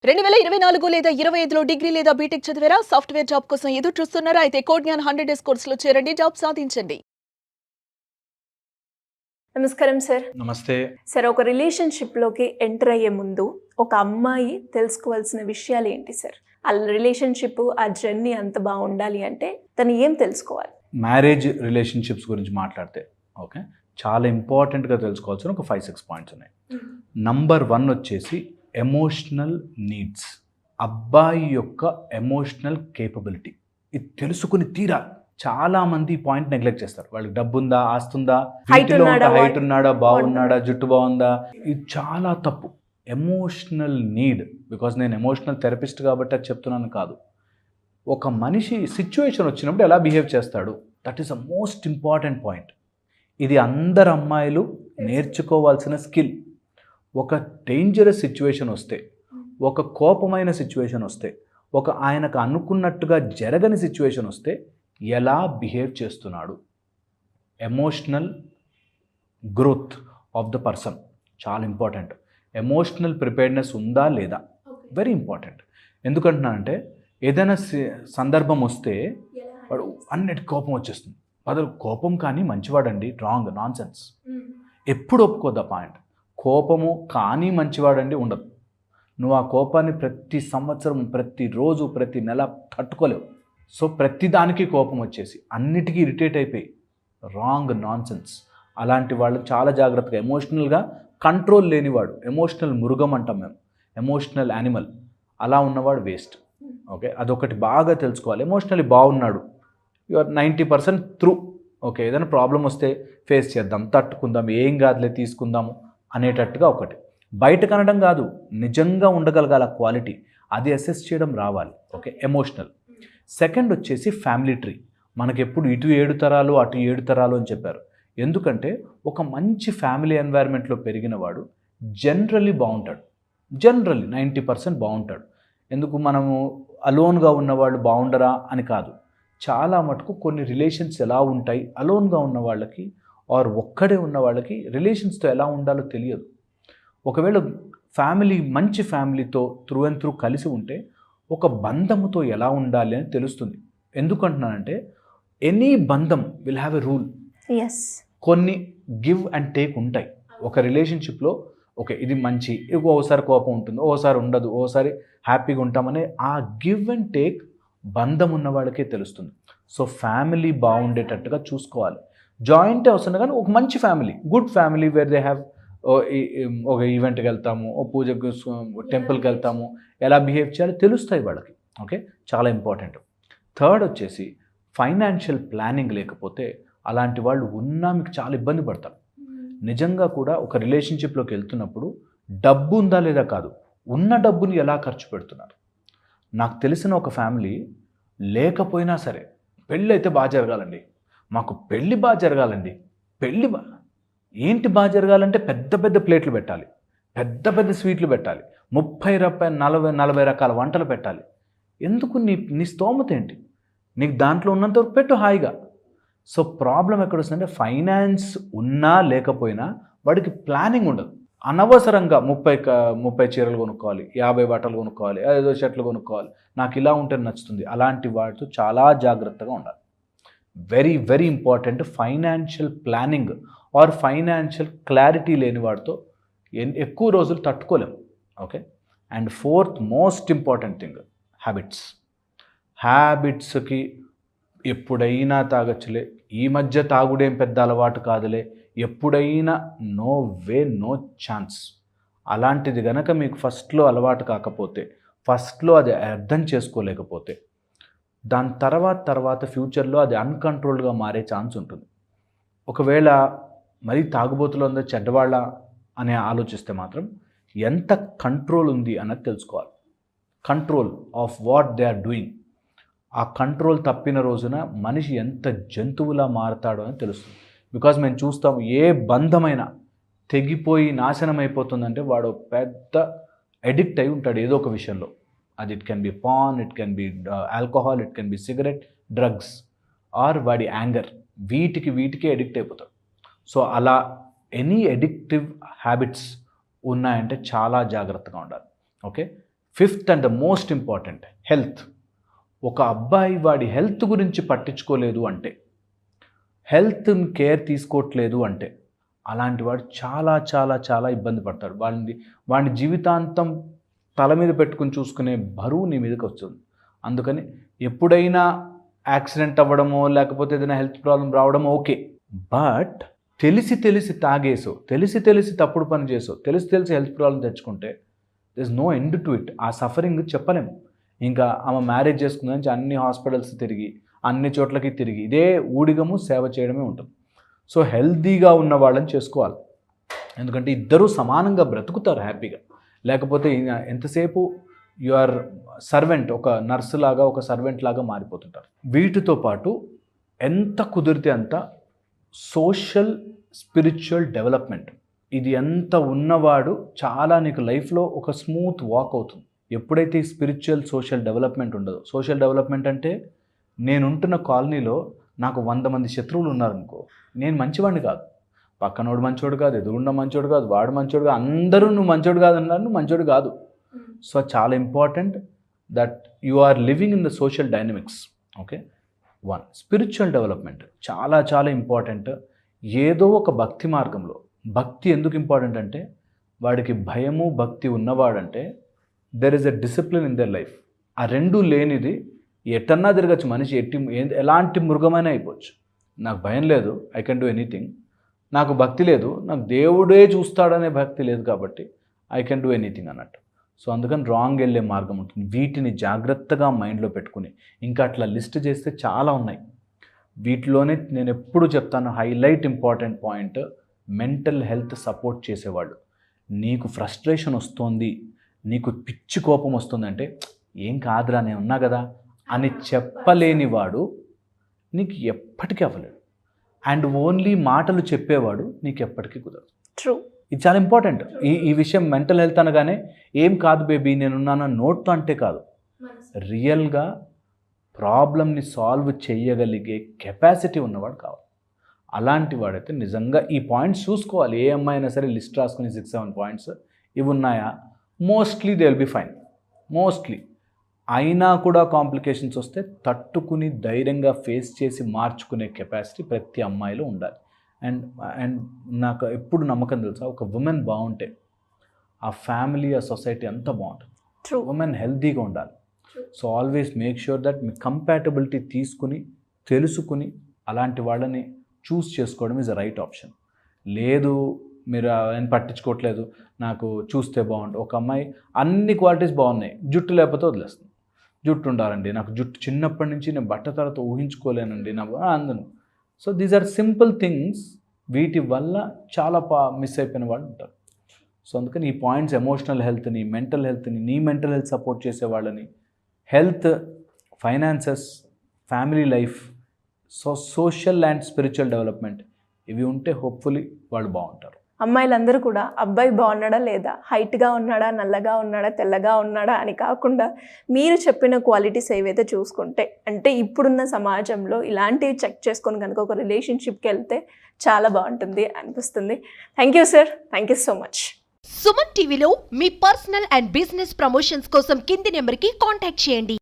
2024 లేదా 25లో డిగ్రీ లేదా బీటెక్ చదివారా? సాఫ్ట్‌వేర్ జాబ్ కోసం ఎదురు చూస్తున్నారా? అయితే కోడ్ జ్ఞాన్ 100 డేస్ కోర్సులో చేరండి. జాబ్ సాధించండి. నమస్కారం సార్. నమస్తే. సార్, ఒక రిలేషన్‌షిప్‌లోకి ఎంటర్ అయ్యే ముందు ఒక అమ్మాయి తెలుసుకోవాల్సిన విషయాలు ఏంటి సార్? ఆ రిలేషన్‌షిప్, ఆ జర్నీ అంత బాగుండాలి అంటే తను ఏం తెలుసుకోవాలి? మ్యారేజ్ రిలేషన్షిప్స్ గురించి మాట్లాడితే ఓకే, చాలా ఇంపార్టెంట్గా తెలుసుకోవాల్సిన ఒక 5-6 పాయింట్స్ ఉన్నాయి. నంబర్ 1 వచ్చేసి ఎమోషనల్ నీడ్స్. అబ్బాయి యొక్క ఎమోషనల్ కేపబిలిటీ ఇది తెలుసుకుని తీరాలి. చాలా మంది ఈ పాయింట్ నెగ్లెక్ట్ చేస్తారు. వాళ్ళకి డబ్బు ఉందా, ఆస్తుందా, హైట్ ఉన్నాడా, బాగున్నాడా, జుట్టు బాగుందా, ఇది చాలా తప్పు. ఎమోషనల్ నీడ్, బికాజ్ నేను ఎమోషనల్ థెరపిస్ట్ కాబట్టి అది చెప్తున్నాను కాదు. ఒక మనిషి సిచ్యువేషన్ వచ్చినప్పుడు ఎలా బిహేవ్ చేస్తాడు, that is a most important point. ఇది అందరు అమ్మాయిలు నేర్చుకోవాల్సిన స్కిల్. ఒక డేంజరస్ సిచ్యువేషన్ వస్తే, ఒక కోపమైన సిచ్యువేషన్ వస్తే, ఒక ఆయనకు అనుకున్నట్టుగా జరగని సిచ్యువేషన్ వస్తే ఎలా బిహేవ్ చేస్తున్నాడు, emotional growth of the person చాలా ఇంపార్టెంట్. ఎమోషనల్ ప్రిపేర్డ్నెస్ ఉందా లేదా, వెరీ ఇంపార్టెంట్. ఎందుకంటున్నానంటే ఏదైనా సందర్భం వస్తే వాడు అన్నిటి కోపం వచ్చేస్తుంది. అదే కోపం కానీ మంచివాడండి, రాంగ్, నాన్ సెన్స్. ఎప్పుడు ఒప్పుకోద్దా పాయింట్. కోపము కానీ మంచివాడండి ఉండదు. నువ్వు ఆ కోపాన్ని ప్రతి సంవత్సరం, ప్రతిరోజు, ప్రతి నెల తట్టుకోలేవు. సో ప్రతి దానికి కోపం వచ్చేసి అన్నిటికీ ఇరిటేట్ అయిపోయి, రాంగ్, నాన్ సెన్స్. అలాంటి వాళ్ళు చాలా జాగ్రత్తగా, ఎమోషనల్గా కంట్రోల్ లేనివాడు, ఎమోషనల్ మృగం అంటాం మేము, ఎమోషనల్ యానిమల్, అలా ఉన్నవాడు వేస్ట్. ఓకే, అదొకటి బాగా తెలుసుకోవాలి. ఎమోషనల్లీ బాగున్నాడు, యు ఆర్ 90% త్రూ. ఓకే, ఏదైనా ప్రాబ్లం వస్తే ఫేస్ చేద్దాం, తట్టుకుందాం, ఏం కాదులే తీసుకుందాము అనేటట్టుగా ఒకటి. బయట కనడం కాదు, నిజంగా ఉండగలగాల క్వాలిటీ, అది అసెస్ చేయడం రావాలి. Okay, emotional. సెకండ్ వచ్చేసి ఫ్యామిలీ ట్రీ. మనకి ఎప్పుడు ఇటు 7 తరాలు అటు 7 తరాలు అని చెప్పారు. ఎందుకంటే ఒక మంచి ఫ్యామిలీ ఎన్వైర్న్మెంట్లో పెరిగిన వాడు జనరల్లీ బాగుంటాడు. జనరల్లీ 90% బాగుంటాడు. ఎందుకు మనము అలోన్గా ఉన్నవాళ్ళు బాగుండరా అని కాదు. చాలా మటుకు కొన్ని రిలేషన్స్ ఎలా ఉంటాయి, అలోన్గా ఉన్న వాళ్ళకి ఆర్ ఒక్కడే ఉన్న వాళ్ళకి రిలేషన్స్తో ఎలా ఉండాలో తెలియదు. ఒకవేళ ఫ్యామిలీ మంచి ఫ్యామిలీతో త్రూ అండ్ త్రూ కలిసి ఉంటే ఒక బంధముతో ఎలా ఉండాలి అని తెలుస్తుంది. ఎందుకంటున్నానంటే ఎనీ బంధం విల్ హ్యావ్ ఎ రూల్. కొన్ని గివ్ అండ్ టేక్ ఉంటాయి ఒక రిలేషన్షిప్లో. ఓకే, ఇది మంచి, ఓసారి కోపం ఉంటుంది, ఓసారి ఉండదు, ఓసారి హ్యాపీగా ఉంటామనే ఆ గివ్ అండ్ టేక్ బంధం ఉన్న వాళ్ళకే తెలుస్తుంది. సో ఫ్యామిలీ బాగుండేటట్టుగా చూసుకోవాలి. జాయింట్ అవసరం కానీ ఒక మంచి family, good family, where they have ఒక ఈవెంట్కి వెళ్తాము, ఓ పూజకు, టెంపుల్కి వెళ్తాము, ఎలా బిహేవ్ చేయాలో తెలుస్తాయి వాళ్ళకి. ఓకే, చాలా ఇంపార్టెంట్. థర్డ్ వచ్చేసి ఫైనాన్షియల్ ప్లానింగ్ లేకపోతే అలాంటి వాళ్ళు ఉన్నా మీకు చాలా ఇబ్బంది పడతారు. నిజంగా కూడా ఒక రిలేషన్షిప్లోకి వెళ్తున్నప్పుడు డబ్బు ఉందా లేదా కాదు, ఉన్న డబ్బుని ఎలా ఖర్చు పెడుతున్నారు. నాకు తెలిసిన ఒక ఫ్యామిలీ లేకపోయినా సరే పెళ్ళి అయితే బాగా జరగాలండి, మాకు పెళ్ళి బాగా జరగాలండి, పెళ్ళి ఏంటి బాగా జరగాలంటే పెద్ద పెద్ద ప్లేట్లు పెట్టాలి, పెద్ద పెద్ద స్వీట్లు పెట్టాలి, 30-40 రకాల వంటలు పెట్టాలి. ఎందుకు? నీ స్తోమత ఏంటి, నీకు దాంట్లో ఉన్నంతవరకు పెట్టు హాయిగా. సో ప్రాబ్లం ఎక్కడ వస్తుందంటే ఫైనాన్స్ ఉన్నా లేకపోయినా వాడికి ప్లానింగ్ ఉండదు. అనవసరంగా 30 చీరలు కొనుక్కోవాలి, 50 బట్టలు కొనుక్కోవాలి, 5 షర్ట్లు కొనుక్కోవాలి, నాకు ఇలా ఉంటే నచ్చుతుంది. అలాంటి వాటితో చాలా జాగ్రత్తగా ఉండాలి. Very very important. Financial planning or financial clarity లేని వాడితో ఎక్కువ రోజులు తట్టుకోలేము. Okay, and fourth most important thing, హ్యాబిట్స్కి ఎప్పుడైనా తాగచ్చులే, ఈ మధ్య తాగుడేం పెద్ద అలవాటు కాదులే, ఎప్పుడైనా, నో వే, నో ఛాన్స్. అలాంటిది గనక మీకు ఫస్ట్లో అలవాటు కాకపోతే, ఫస్ట్లో అది అర్థం చేసుకోలేకపోతే, దాని తర్వాత ఫ్యూచర్లో అది అన్కంట్రోల్డ్గా మారే ఛాన్స్ ఉంటుంది. ఒకవేళ మరీ తాగుబోతులు అందరూ చెడ్డవాళ్ళ అని ఆలోచిస్తే మాత్రం ఎంత కంట్రోల్ ఉంది అన్నది తెలుసుకోవాలి. Control of what they are doing. ఆ కంట్రోల్ తప్పిన రోజున మనిషి ఎంత జంతువులా మారతాడో అని తెలుస్తుంది. బికాజ్ మేము చూస్తాం, ఏ బంధమైనా తెగిపోయి నాశనం అయిపోతుందంటే వాడు పెద్ద అడిక్ట్ అయి ఉంటాడు ఏదో ఒక విషయంలో. అది it can be paan, it can be alcohol, it can be cigarette, drugs, or వాడి యాంగర్, వీటికి అడిక్ట్ అయిపోతాడు. సో అలా ఎనీ అడిక్టివ్ హ్యాబిట్స్ ఉన్నాయంటే చాలా జాగ్రత్తగా ఉండాలి. Okay, fifth and the most important, health. ఒక అబ్బాయి వాడి హెల్త్ గురించి పట్టించుకోలేదు అంటే, హెల్త్ కేర్ తీసుకోవట్లేదు అంటే, అలాంటి వాడు చాలా చాలా చాలా ఇబ్బంది పడతాడు. వాడిని జీవితాంతం తల మీద పెట్టుకుని చూసుకునే బరువు నీ మీదకి వస్తుంది. అందుకని ఎప్పుడైనా యాక్సిడెంట్ అవ్వడమో లేకపోతే ఏదైనా హెల్త్ ప్రాబ్లం రావడమో ఓకే, బట్ తెలిసి తాగేసో, తెలిసి తప్పుడు పని చేసో, తెలిసి హెల్త్ ప్రాబ్లం తెచ్చుకుంటే there is no end to it. ఆ సఫరింగ్ చెప్పలేము. ఇంకా ఆమె మ్యారేజ్ చేసుకున్న నుంచి అన్ని హాస్పిటల్స్ తిరిగి, అన్ని చోట్లకి తిరిగి ఇదే ఊడిగము సేవ చేయడమే ఉంటుంది. సో హెల్తీగా ఉన్న వాళ్ళని చేసుకోవాలి. ఎందుకంటే ఇద్దరూ సమానంగా బ్రతుకుతారు హ్యాపీగా. లేకపోతే ఎంతసేపు యు ఆర్ సర్వెంట్, ఒక నర్సు లాగా, ఒక సర్వెంట్ లాగా మారిపోతుంటారు. వీటితో పాటు ఎంత కుదిరితే అంత సోషల్ స్పిరిచువల్ డెవలప్మెంట్, ఇది ఎంత ఉన్నవాడు చాలా నీకు లైఫ్లో ఒక స్మూత్ వాక్ అవుతుంది. ఎప్పుడైతే ఈ స్పిరిచువల్ సోషల్ డెవలప్మెంట్ ఉండదో, సోషల్ డెవలప్మెంట్ అంటే నేనుంటున్న కాలనీలో నాకు 100 మంది శత్రువులు ఉన్నారనుకో, నేను మంచివాడిని కాదు, పక్కనోడు మంచోడు కాదు, ఎదురుండ మంచోడు కాదు, వాడు మంచోడు కాదు, అందరూ నువ్వు మంచోడు కాదు అన్నారు, నువ్వు మంచోడు కాదు. సో చాలా important that you are living in the social dynamics. Okay, 1 spiritual development చాలా చాలా ఇంపార్టెంట్. ఏదో ఒక భక్తి మార్గంలో, భక్తి ఎందుకు ఇంపార్టెంట్ అంటే వాడికి భయము భక్తి ఉన్నవాడంటే there is a discipline in their life. ఆ రెండూ లేనిది ఎటన్నా తిరగచ్చు మనిషి, ఎలాంటి మృగమైనా అయిపోవచ్చు. నాకు భయం లేదు, ఐ కెన్ డూ ఎనీథింగ్. నాకు భక్తి లేదు, నాకు దేవుడే చూస్తాడనే భక్తి లేదు, కాబట్టి ఐ కెన్ డూ ఎనీథింగ్ అన్నట్టు. సో అందుకని రాంగ్ వెళ్ళే మార్గం ఉంటుంది. వీటిని జాగ్రత్తగా మైండ్లో పెట్టుకుని, ఇంకా అట్లా లిస్ట్ చేస్తే చాలా ఉన్నాయి. వీటిలోనే నేను ఎప్పుడు చెప్తాను, highlight important point, mental health support చేసేవాళ్ళు. నీకు ఫ్రస్ట్రేషన్ వస్తుంది, నీకు పిచ్చి కోపం వస్తుంది అంటే ఏం కాదురా నేను ఉన్నా కదా అని చెప్పలేని వాడు నీకు ఎప్పటికీ అవ్వలేడు. అండ్ ఓన్లీ మాటలు చెప్పేవాడు నీకు ఎప్పటికీ కుదరదు. ట్రూ. ఇది చాలా ఇంపార్టెంట్. ఈ విషయం మెంటల్ హెల్త్ అనగానే ఏం కాదు బేబీ నేనున్నాను నోట్తో అంటే కాదు, రియల్గా ప్రాబ్లమ్ని సాల్వ్ చేయగలిగే కెపాసిటీ ఉన్నవాడు కావాలి. అలాంటి వాడైతే నిజంగా ఈ పాయింట్స్ చూసుకోవాలి. ఏ అమ్మాయి అయినా సరే లిస్ట్ రాసుకుని 6-7 పాయింట్స్ ఇవి ఉన్నాయా, mostly they will be fine. Mostly అయినా కూడా కాంప్లికేషన్స్ వస్తే తట్టుకుని ధైర్యంగా ఫేస్ చేసి మార్చుకునే కెపాసిటీ ప్రతి అమ్మాయిలో ఉండాలి. అండ్ నాకు ఎప్పుడు నమ్మకం తెలుసా, ఒక ఉమెన్ బాగుంటే ఆ ఫ్యామిలీ, ఆ సొసైటీ అంతా బాగుంటుంది. ఉమెన్ హెల్తీగా ఉండాలి. So always make sure that me compatibility తీసుకుని తెలుసుకుని అలాంటి వాళ్ళని చూస్ చేసుకోవడం ఈజ్ అ రైట్ ఆప్షన్. లేదు మీరు ఆయన పట్టించుకోవట్లేదు, నాకు చూస్తే బాగుంటుంది. ఒక అమ్మాయి అన్ని క్వాలిటీస్ బాగున్నాయి, జుట్టు లేకపోతే వదిలేస్తుంది. జుట్టు ఉండాలండి, నాకు జుట్టు చిన్నప్పటి నుంచి నేను బట్ట తర్వాత ఊహించుకోలేనండి నా అందను. So these are simple things, వీటి వల్ల చాలా మిస్ అయిపోయిన వాళ్ళు ఉంటారు. సో అందుకని ఈ పాయింట్స్, ఎమోషనల్ హెల్త్ని, మెంటల్ హెల్త్ని, నీ మెంటల్ హెల్త్ సపోర్ట్ చేసే వాళ్ళని, health, finances, family life, social and spiritual development, ఇవి ఉంటే హోప్ఫుల్లీ వాళ్ళు బాగుంటారు. అమ్మాయిలందరూ కూడా అబ్బాయి బాగున్నాడా లేదా, హైట్గా ఉన్నాడా, నల్లగా ఉన్నాడా, తెల్లగా ఉన్నాడా అని కాకుండా మీరు చెప్పిన క్వాలిటీస్ ఏవైతే చూసుకుంటే, అంటే ఇప్పుడున్న సమాజంలో ఇలాంటివి చెక్ చేసుకొని కనుక ఒక రిలేషన్షిప్కి వెళ్తే చాలా బాగుంటుంది అనిపిస్తుంది. Thank you sir, thank you so much. Suman టీవీలో మీ పర్సనల్ అండ్ బిజినెస్ ప్రమోషన్స్ కోసం కింది నెంబర్కి కాంటాక్ట్ చేయండి.